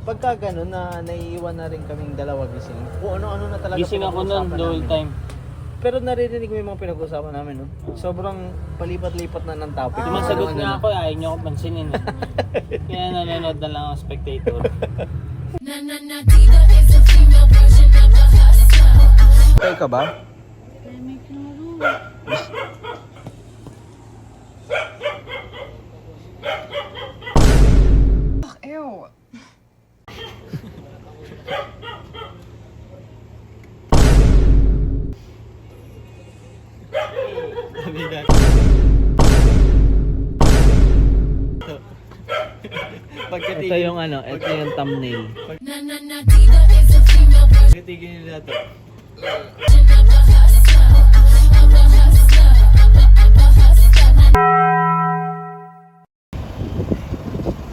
pagka gano'n na naiiwan na rin kaming dalawa gising, kung ano-ano na talaga Gising ako nun, the whole time. Pero naririnig mo yung mga pinag-usapan namin, no? Sobrang palipat-lipat na ng topic. Sumasagot nga ako, ayaw niyo ako pansinin. Kaya nanonood na lang ako spectator. Okay ka ba? Ew. Ito yung ano, ito yung thumbnail. Pagkatigil nila ito.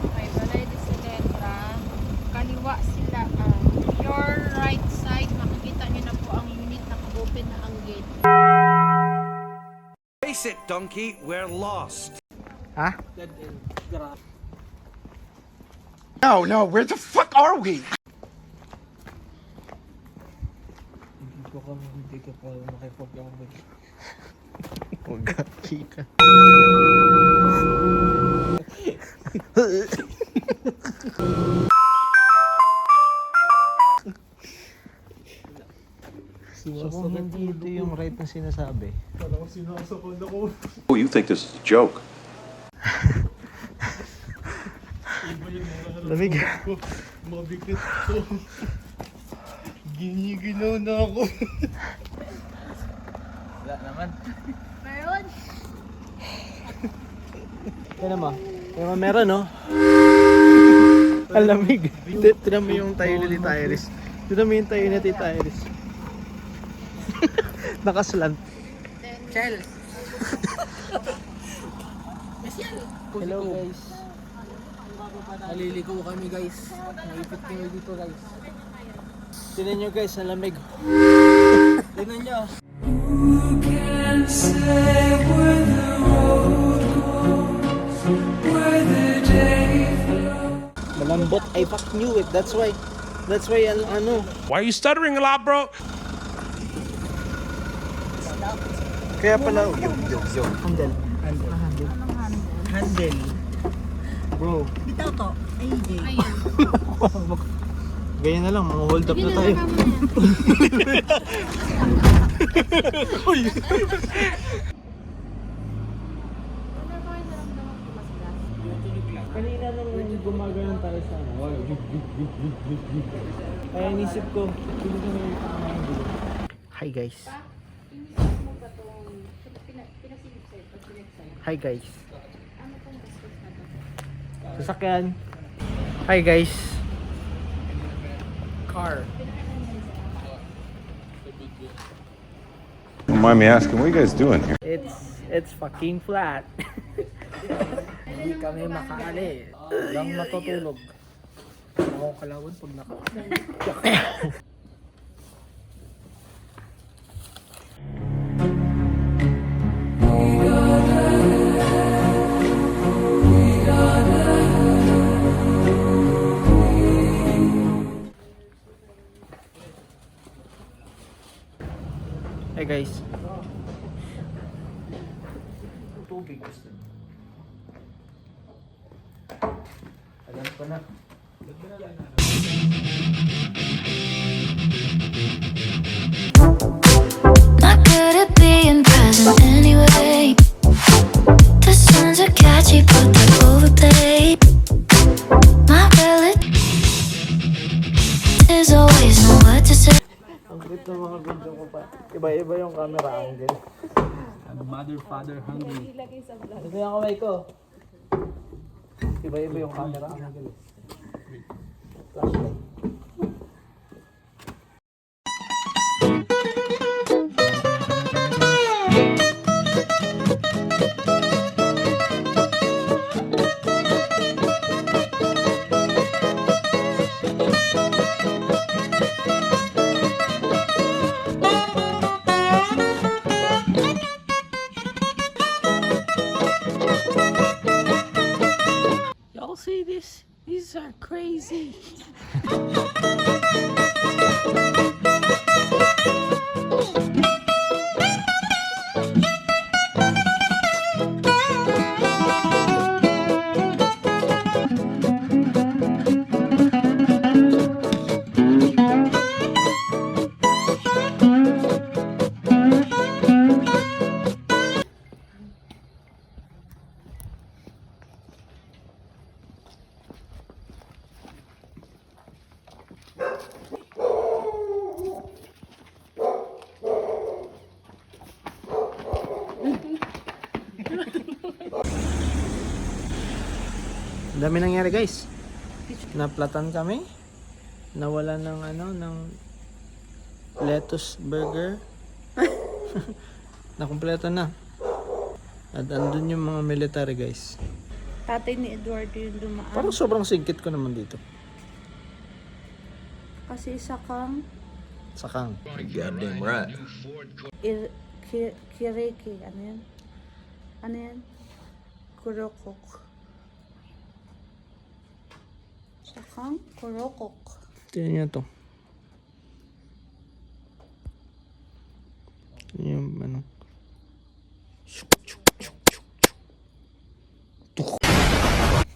Okay, balay di si Letra. Kaliwa sila. Your right side, makikita niyo na po ang unit naka-open na ang gate. Face it, donkey, we're lost. Ha? No, where the fuck are we? Hindi ka pa makipag-away. Huwag ka kita. So kung hindi ito yung right na sinasabi. Oh, you think this is a joke? Lamig. Mabigat ko. Giniginaw na ako. Wala naman. Meron? Yan naman. Yan naman meron, no? Ang lamig. Tinan mo yung tayo ni Tita Iris. Tinan mo yung tayo ni Tita Iris. Nakaslant. Chel. Hello guys. Naliligo kami guys. Naipit kami dito guys. Tinan nyo guys, ang lamig. Tinan nyo. Malambot. I fuck knew it. That's why ano. Why are you stuttering a lot, bro? Kaya pala, yo. Handle. Handle. Bro. Bitaw to. Ayun. Ganyan na lang, mga hold up na tayo. Uy! Kanina nung gumagano'n tayo sa ano, kaya inisip ko, hindi ko may pakamahin dito. Hi guys. Hi guys. Sasakyan. Hi guys. Car. Don't mind me asking, what are you guys doing here? It's fucking flat. Hindi kami makaali. Lang matutulog. Ako kalawan pag Hey guys. tubig gusto. Alam ko na. Not good at being present anyway. The songs are catchy, but they're overplayed. My relatives always know what to say. Ang cute ng mga video ko pa. Iba-iba yung camera angle. Mother, father, hungry. Ito yung kamay ko. Iba-iba yung camera angle. Flashlight. Y'all see this? These are crazy. crazy. Ang dami nangyari guys. Naplatan kami. Nawala ng ng lettuce burger. Nakumpleto na. At andun yung mga military guys. Tatay ni Eduardo yung dumaan. Parang sobrang sigkit ko naman dito. Kasi isa kang Sakang. Goddamn right. kiriki. Ano yan? Ano yan? Kurokok. Isa kang kurokok. Tingnan niyo to. Yung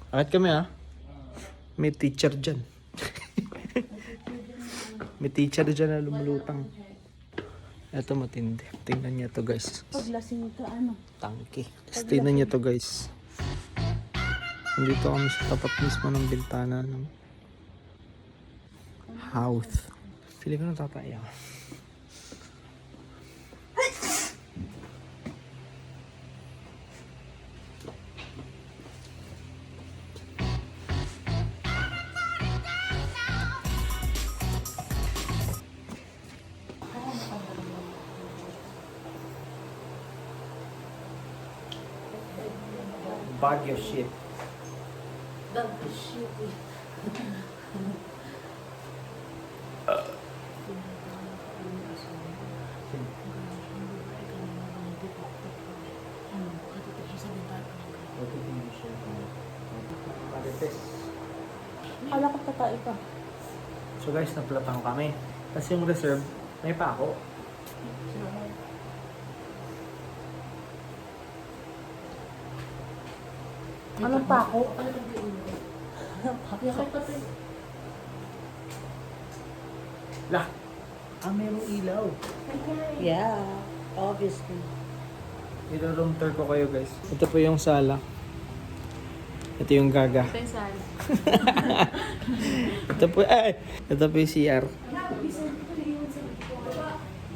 Akit kami May teacher dyan. May teacher dyan na lumulutang. Ito matindi. Tingnan niyo to guys. Paglasing ka ano? Tangki. Tingnan niyo to guys. Nandito kami sa tapat mismo ng bintana ng house. Feeling ko natataya. Baguio shit. Kala ko tatay ka. So guys, naplatan kami. Kasi yung reserve, may pako. Anong pako? Lah! Mayroong ilaw. Yeah, obviously. Ilo-room tour ko kayo guys. Ito po yung sala. Ito yung gaga. Ito yung sala. Ito po yung CR.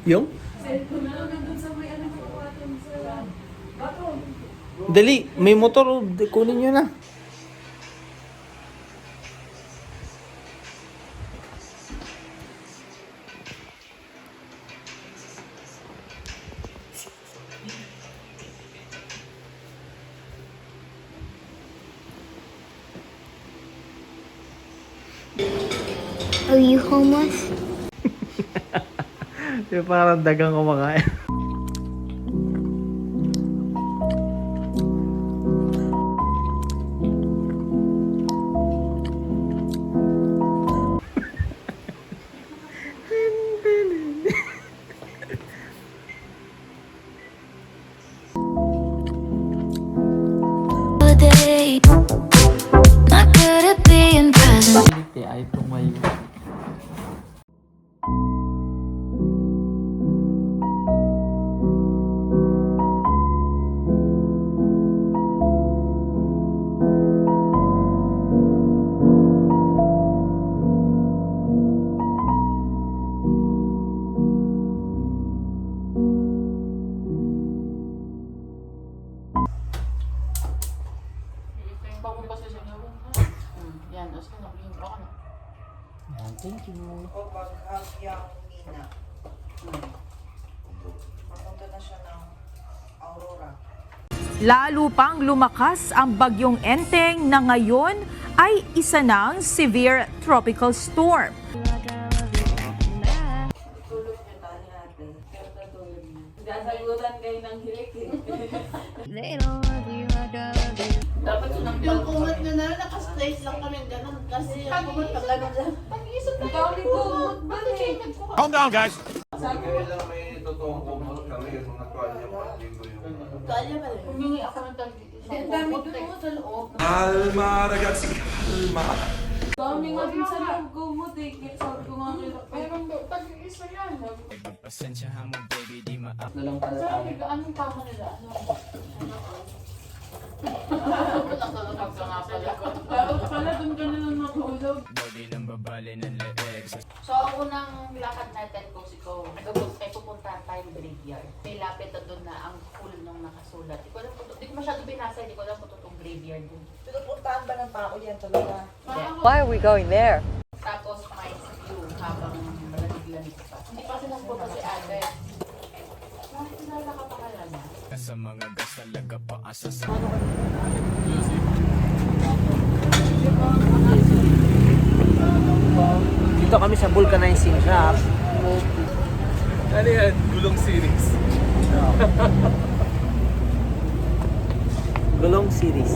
Yung? Dali, may motor. Kunin nyo na. Are you homeless? Yung parang dagang kumakain. Day. Not good at being present. Ay tumayo. Yan, tapos nakuhin ko ano. Thank you. O pag-hagyang Mina. Papunta na siya ng Aurora. Lalo pang lumakas ang bagyong Enteng na ngayon ay isa ng severe tropical storm. Tulog niya tali natin. Pero natulog niya. Sasagutan kayo ng hilik eh. They don't love you like I love you. Dapat sunang Yung kumot na naka-straight lang kami ganun kasi yung kumot na ganun lang. Pag-isip na yung kumot. Bakit kayo nagkumot? Calm down, guys. Kaya ba rin? Humingi ako ng tagli. Ang dami doon sa loob. Calma, ragazzi, calma. Dami nga din sa loob kumot eh. Kaya sabi ko nga nila. Pero tag-isa yan. Nalang pala Sabi ko, anong tama nila? Nakatulog ka nga pala. Dapat pala doon ka na lang natulog. So, ang unang lakad natin kung ay pupunta tayong graveyard. May lapit na doon na ang full nung nakasulat. Di ko masyado binasa, di ko alam kung totoong graveyard doon. Pinupuntahan ba ng tao yan talaga? Why are we going there? Tapos may view habang malalig-lalig pa. Hindi pa kasi nagpunta si Ate. Nakilala ka pa kaya niya? Dito kami sa vulcanizing shop. Ano yan? Gulong series. Gulong series.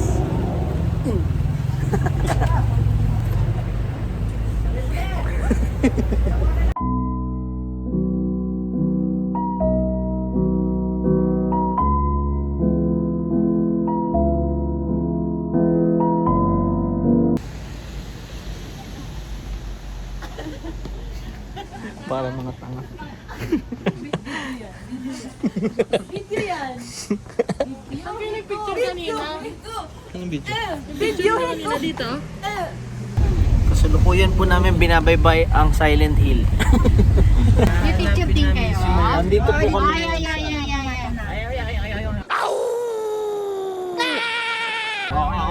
Para mga tanga. Video yan. Ang pinag-picture kanina. Anong video? Video kanina dito. Kasalukuyan po namin binabaybay ang Silent Hill. May picture din kayo. Andito po kami.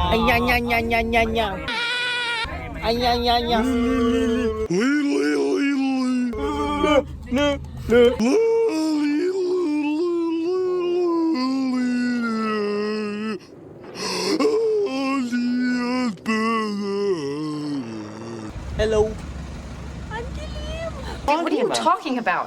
Ay, yan, yan, yan, yan, yan, yan. Ay, yan, yan, yan. Hello. What are you talking about?